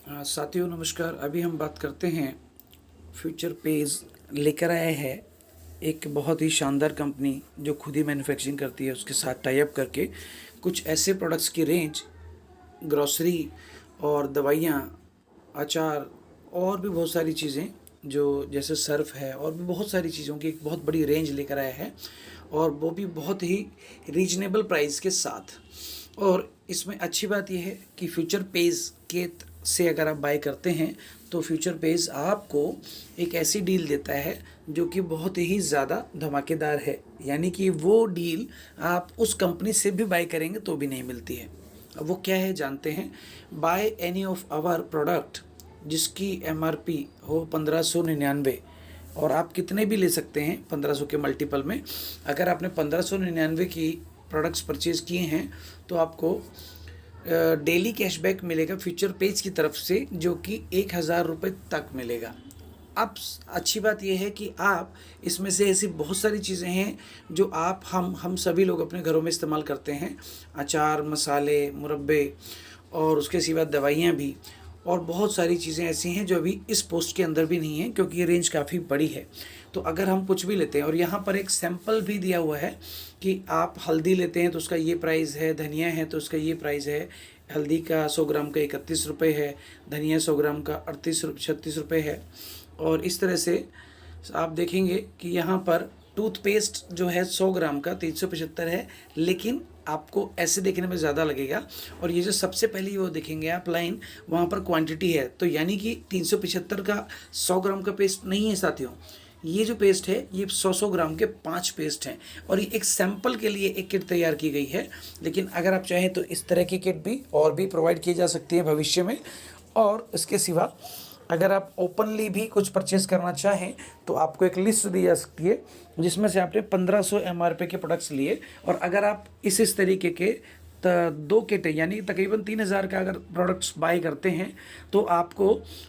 साथियों नमस्कार। अभी हम बात करते हैं फ्यूचर पेज लेकर आए हैं एक बहुत ही शानदार कंपनी जो खुद ही मैन्युफैक्चरिंग करती है, उसके साथ टाई अप करके कुछ ऐसे प्रोडक्ट्स की रेंज, ग्रॉसरी और दवाइयाँ, अचार और भी बहुत सारी चीज़ें जो जैसे सर्फ है और भी बहुत सारी चीज़ों की एक बहुत बड़ी रेंज लेकर आया है, और वो भी बहुत ही रीजनेबल प्राइस के साथ। और इसमें अच्छी बात यह है कि फ्यूचर पेज के से अगर आप बाय करते हैं तो फ्यूचर पेज आपको एक ऐसी डील देता है जो कि बहुत ही ज़्यादा धमाकेदार है, यानी कि वो डील आप उस कंपनी से भी बाय करेंगे तो भी नहीं मिलती है। अब वो क्या है जानते हैं। Buy any of our product जिसकी एमआरपी हो 1599, और आप कितने भी ले सकते हैं 1500 के मल्टीपल में। अगर आपने 1599 की प्रोडक्ट्स परचेज़ किए हैं तो आपको डेली कैशबैक मिलेगा फ्यूचर पेज की तरफ से, जो कि 1000 रुपये तक मिलेगा। अब अच्छी बात यह है कि आप इसमें से ऐसी बहुत सारी चीज़ें हैं जो आप हम सभी लोग अपने घरों में इस्तेमाल करते हैं। अचार, मसाले, मुरब्बे और उसके सिवा दवाइयाँ भी, और बहुत सारी चीज़ें ऐसी हैं जो अभी इस पोस्ट के अंदर भी नहीं है क्योंकि ये रेंज काफ़ी बड़ी है। तो अगर हम कुछ भी लेते हैं, और यहाँ पर एक सैंपल भी दिया हुआ है कि आप हल्दी लेते हैं तो उसका ये प्राइस है, धनिया है तो उसका ये प्राइस है। हल्दी का 100 ग्राम का 31 रुपये है, धनिया 100 ग्राम का 36 रुपये है। और इस तरह से आप देखेंगे कि यहाँ पर टूथपेस्ट जो है 100 ग्राम का 375 है, लेकिन आपको ऐसे देखने में ज़्यादा लगेगा। और ये जो सबसे पहली वो देखेंगे आप लाइन, वहाँ पर क्वांटिटी है, तो यानी कि 375 का 100 ग्राम का पेस्ट नहीं है साथियों। ये जो पेस्ट है ये 100 ग्राम के 5 पेस्ट हैं, और ये एक सैंपल के लिए एक किट तैयार की गई है। लेकिन अगर आप चाहें तो इस तरह की किट भी और भी प्रोवाइड की जा सकती है भविष्य में। और इसके सिवा अगर आप ओपनली भी कुछ परचेस करना चाहें तो आपको एक लिस्ट दी जा सकती है जिसमें से आपने 1500 एमआरपी के प्रोडक्ट्स लिए, और अगर आप इस तरीके के दो किटें यानी तकरीबन 3000 का अगर प्रोडक्ट्स बाय करते हैं तो आपको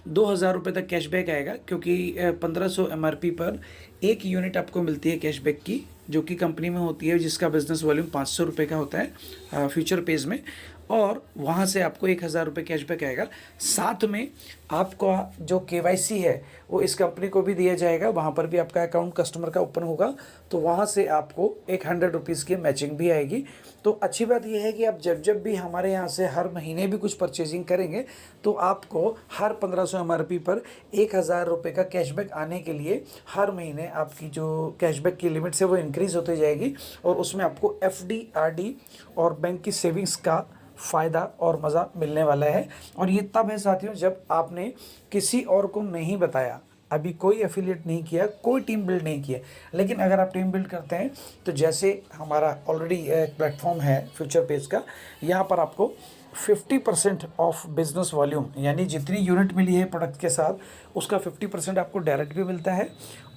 2000 रुपये तक कैशबैक आएगा, क्योंकि 1500 एमआरपी पर एक यूनिट आपको मिलती है कैशबैक की, जो कि कंपनी में होती है जिसका बिजनेस वॉल्यूम 500 रुपये का होता है फ्यूचर पेज में, और वहाँ से आपको 1000 रुपये कैशबैक आएगा। साथ में आपका जो केवाईसी है वो इस कंपनी को भी दिया जाएगा, वहाँ पर भी आपका अकाउंट कस्टमर का ओपन होगा तो वहाँ से आपको एक 100 रुपीज़ की मैचिंग भी आएगी। तो अच्छी बात यह है कि आप जब भी हमारे यहाँ से हर महीने भी कुछ परचेजिंग करेंगे तो आपको हर 1500 एमआरपी पर 1000 रुपये का कैशबैक आने के लिए हर महीने आपकी जो कैशबैक की लिमिट है वो इंक्रीज़ होती जाएगी, और उसमें आपको एफडी, आरडी और बैंक की सेविंग्स का फ़ायदा और मज़ा मिलने वाला है। और ये तब है साथियों जब आपने किसी और को नहीं बताया, अभी कोई एफिलिएट नहीं किया, कोई टीम बिल्ड नहीं किया। लेकिन अगर आप टीम बिल्ड करते हैं तो जैसे हमारा ऑलरेडी एक प्लेटफॉर्म है फ्यूचर पेज का, यहाँ पर आपको 50% ऑफ बिजनेस वॉल्यूम, यानी जितनी यूनिट मिली है प्रोडक्ट के साथ उसका 50% आपको डायरेक्ट भी मिलता है।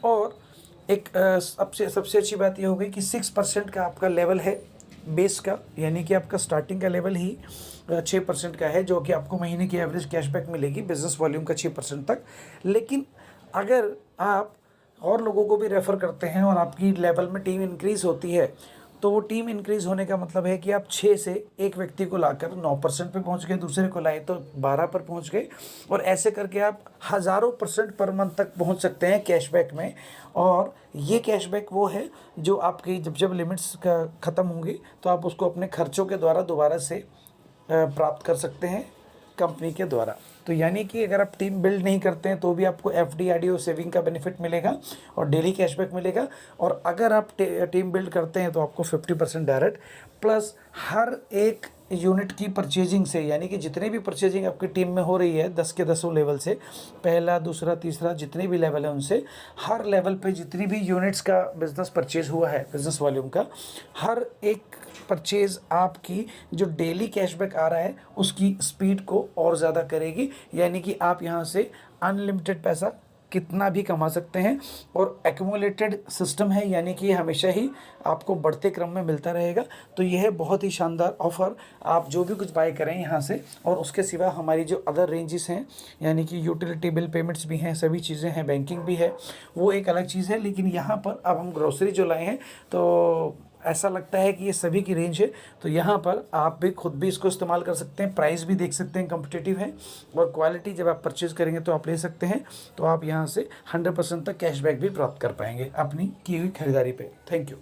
और एक सबसे अच्छी बात ये हो गई कि 6% का आपका लेवल है बेस का, यानी कि आपका स्टार्टिंग का लेवल ही 6% का है, जो कि आपको महीने की एवरेज कैशबैक मिलेगी बिजनेस वॉल्यूम का 6% तक। लेकिन अगर आप और लोगों को भी रेफ़र करते हैं और आपकी लेवल में टीम इंक्रीज़ होती है, तो वो टीम इंक्रीज़ होने का मतलब है कि आप 6 से एक व्यक्ति को लाकर 9% पे पहुंच गए, दूसरे को लाए तो 12 पर पहुंच गए, और ऐसे करके आप हज़ारों % पर मंथ तक पहुंच सकते हैं कैशबैक में। और ये कैशबैक वो है जो आपकी जब लिमिट्स का ख़त्म होंगी तो आप उसको अपने खर्चों के द्वारा दोबारा से प्राप्त कर सकते हैं कंपनी के द्वारा। तो यानी कि अगर आप टीम बिल्ड नहीं करते हैं तो भी आपको एफडी, आरडी और सेविंग का बेनिफिट मिलेगा और डेली कैशबैक मिलेगा। और अगर आप टीम बिल्ड करते हैं तो आपको 50% डायरेक्ट, प्लस हर एक यूनिट की परचेजिंग से, यानी कि जितने भी परचेजिंग आपकी टीम में हो रही है 10 के 10 लेवल से, पहला, दूसरा, तीसरा, जितने भी लेवल है उनसे, हर लेवल पे जितनी भी यूनिट्स का बिजनेस परचेज हुआ है बिजनेस वॉल्यूम का, हर एक परचेज आपकी जो डेली कैशबैक आ रहा है उसकी स्पीड को और ज़्यादा करेगी। यानी कि आप यहाँ से अनलिमिटेड पैसा कितना भी कमा सकते हैं, और एक्यूमुलेटेड सिस्टम है, यानी कि हमेशा ही आपको बढ़ते क्रम में मिलता रहेगा। तो यह है बहुत ही शानदार ऑफ़र, आप जो भी कुछ बाय करें यहाँ से। और उसके सिवा हमारी जो अदर रेंजेस हैं, यानी कि यूटिलिटी बिल पेमेंट्स भी हैं, सभी चीज़ें हैं, बैंकिंग भी है, वो एक अलग चीज़ है। लेकिन यहाँ पर अब हम ग्रोसरी जो लाए हैं तो ऐसा लगता है कि ये सभी की रेंज है, तो यहाँ पर आप भी खुद भी इसको इस्तेमाल कर सकते हैं। प्राइस भी देख सकते हैं, कम्पिटिटिव है, और क्वालिटी जब आप परचेज़ करेंगे तो आप ले सकते हैं। तो आप यहाँ से 100% तक कैशबैक भी प्राप्त कर पाएंगे अपनी की हुई खरीदारी पे। Thank you.